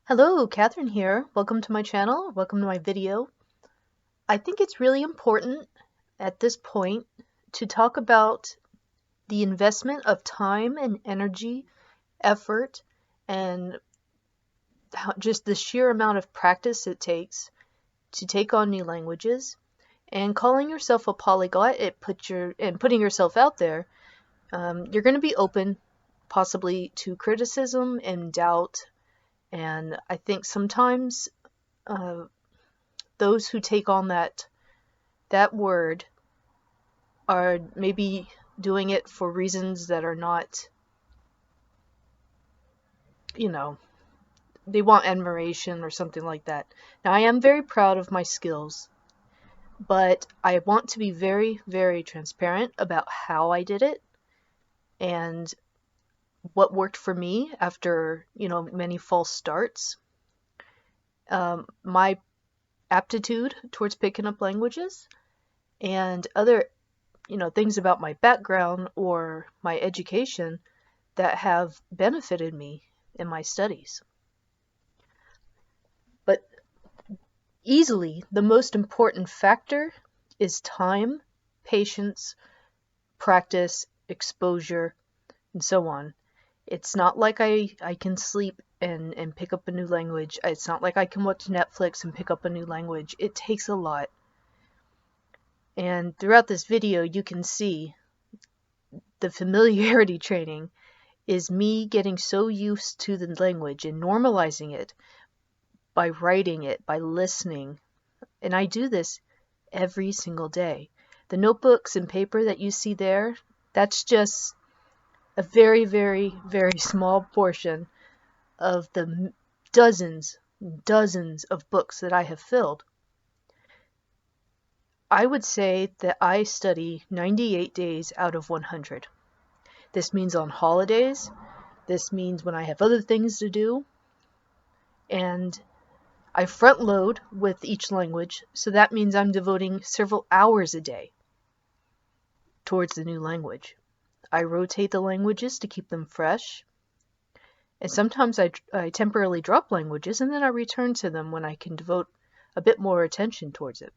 Hello, Catherine here. Welcome to my channel. Welcome to my video. I think it's really important at this point to talk about the investment of time and energy, effort, and just the sheer amount of practice it takes to take on new languages. And calling yourself a polyglot, putting yourself out there, you're going to be open possibly to criticism and doubt. And I think sometimes those who take on that word are maybe doing it for reasons that are not, you know, they want admiration or something like that. Now, I am very proud of my skills, but I want to be very, very transparent about how I did it and what worked for me after, many false starts. My aptitude towards picking up languages and other things about my background or my education that have benefited me in my studies. But easily the most important factor is time, patience, practice, exposure, and so on. It's not like I can sleep and pick up a new language. It's not like I can watch Netflix and pick up a new language. It takes a lot. And throughout this video, you can see the familiarity training is me getting so used to the language and normalizing it by writing it, by listening. And I do this every single day. The notebooks and paper that you see there, that's just a very, very, very small portion of the dozens of books that I have filled. I would say that I study 98 days out of 100. This means on holidays. This means when I have other things to do. And I front load with each language, so that means I'm devoting several hours a day towards the new language. I rotate the languages to keep them fresh. And sometimes I temporarily drop languages and then I return to them when I can devote a bit more attention towards it.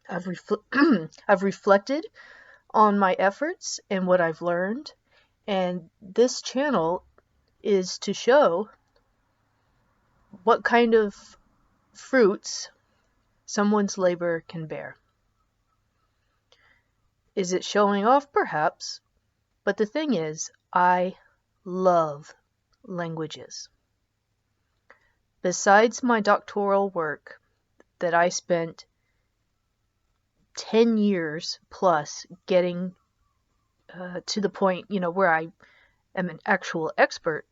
I've reflected on my efforts and what I've learned, and this channel is to show what kind of fruits someone's labor can bear. Is it showing off? Perhaps. But the thing is, I love languages. Besides my doctoral work that I spent 10 years plus getting to the point, where I am an actual expert,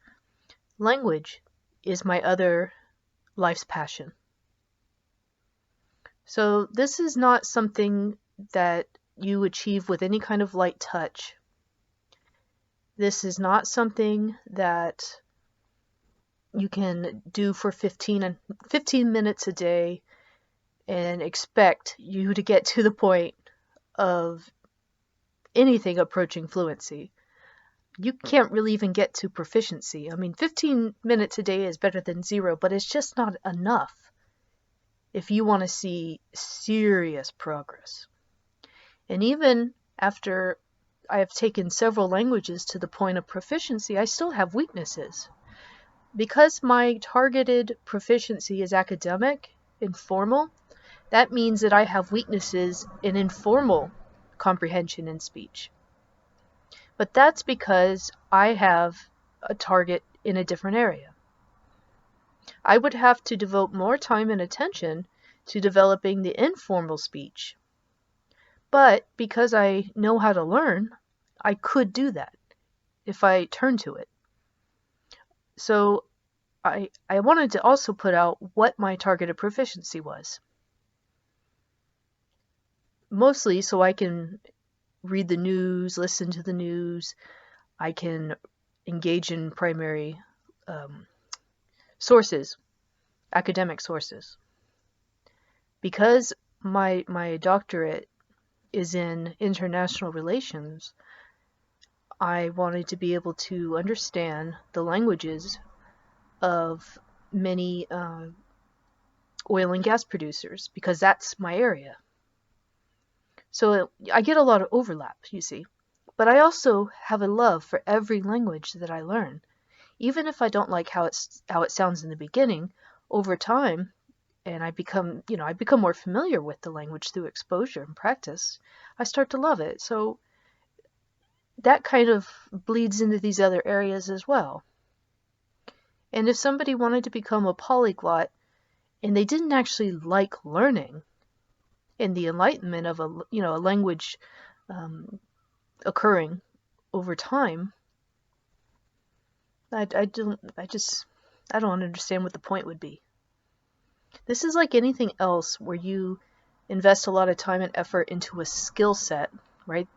language is my other life's passion. So this is not something that you achieve with any kind of light touch. This is not something that you can do for 15 minutes a day and expect you to get to the point of anything approaching fluency. You can't really even get to proficiency. I mean, 15 minutes a day is better than zero, but it's just not enough if you want to see serious progress. And even after I have taken several languages to the point of proficiency, I still have weaknesses. Because my targeted proficiency is academic, informal, that means that I have weaknesses in informal comprehension and speech. But that's because I have a target in a different area. I would have to devote more time and attention to developing the informal speech. But because I know how to learn, I could do that if I turn to it. So I wanted to also put out what my targeted proficiency was. Mostly so I can read the news, listen to the news, I can engage in primary sources, academic sources. Because my doctorate is in international relations, I wanted to be able to understand the languages of many oil and gas producers because that's my area. So I get a lot of overlap, you see. But I also have a love for every language that I learn. Even if I don't like how it sounds in the beginning, over time, and I become more familiar with the language through exposure and practice, I start to love it. So that kind of bleeds into these other areas as well. And if somebody wanted to become a polyglot and they didn't actually like learning and the enlightenment of a language occurring over time, I don't understand what the point would be. This is like anything else where you invest a lot of time and effort into a skill set, right?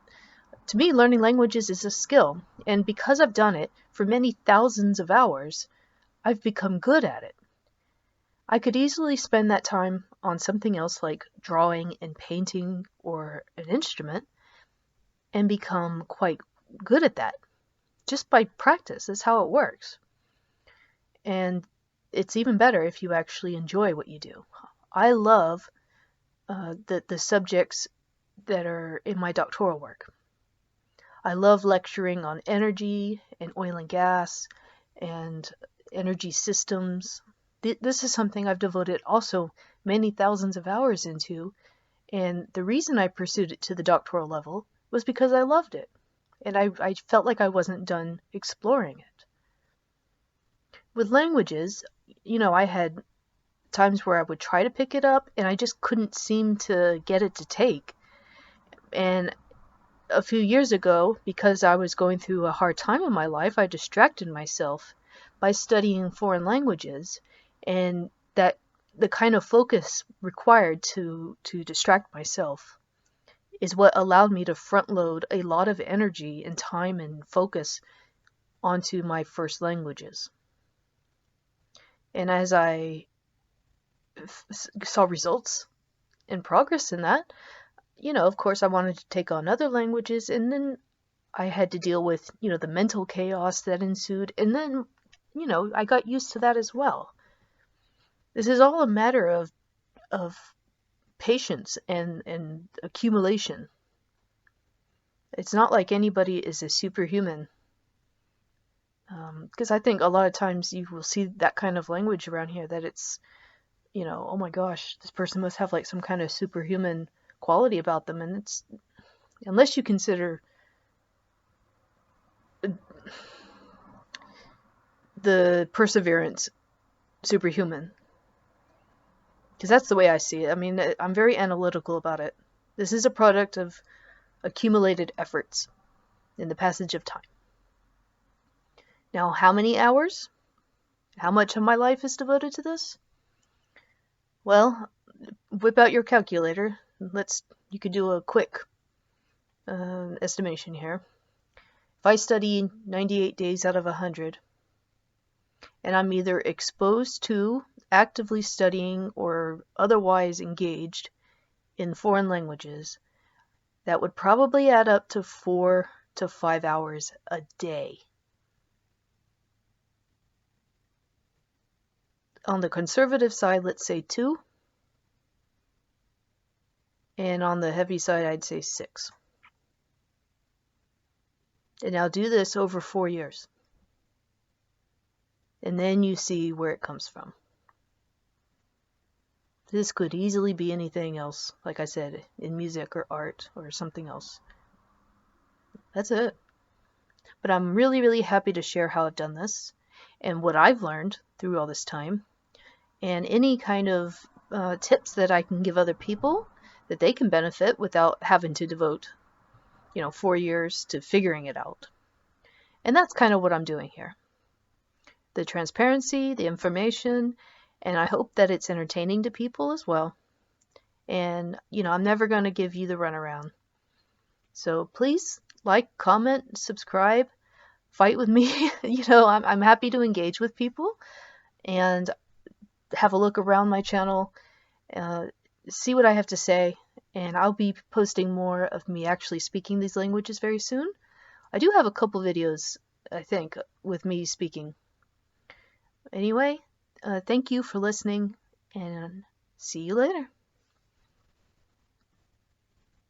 To me, learning languages is a skill, and because I've done it for many thousands of hours, I've become good at it. I could easily spend that time on something else like drawing and painting or an instrument and become quite good at that just by practice. That's how it works. And it's even better if you actually enjoy what you do. I love the subjects that are in my doctoral work. I love lecturing on energy and oil and gas and energy systems. This is something I've devoted also many thousands of hours into, and the reason I pursued it to the doctoral level was because I loved it, and I felt like I wasn't done exploring it. With languages, I had times where I would try to pick it up, and I just couldn't seem to get it to take. And a few years ago, because I was going through a hard time in my life, I distracted myself by studying foreign languages, and that the kind of focus required to distract myself is what allowed me to front load a lot of energy and time and focus onto my first languages. And as I saw results and progress in that, of course I wanted to take on other languages, and then I had to deal with, the mental chaos that ensued, and then, I got used to that as well. This is all a matter of patience and accumulation. It's not like anybody is a superhuman. Because I think a lot of times you will see that kind of language around here that it's, oh my gosh, this person must have like some kind of superhuman quality about them, and it's, unless you consider the perseverance superhuman, because that's the way I see it. I mean, I'm very analytical about it. This is a product of accumulated efforts in the passage of time. Now, how many hours? How much of my life is devoted to this? Well, whip out your calculator. You could do a quick estimation here. If I study 98 days out of 100, and I'm either exposed to, actively studying, or otherwise engaged in foreign languages, that would probably add up to 4 to 5 hours a day. On the conservative side, let's say 2. And on the heavy side, I'd say 6. And now do this over 4 years. And then you see where it comes from. This could easily be anything else, like I said, in music or art or something else. That's it. But I'm really, really happy to share how I've done this and what I've learned through all this time, and any kind of tips that I can give other people that they can benefit without having to devote, 4 years to figuring it out. And that's kind of what I'm doing here. The transparency, the information, and I hope that it's entertaining to people as well. And, I'm never going to give you the runaround. So please like, comment, subscribe, fight with me. I'm happy to engage with people and have a look around my channel, see what I have to say, and I'll be posting more of me actually speaking these languages very soon. I do have a couple videos, I think, with me speaking. Anyway, Thank you for listening, and see you later.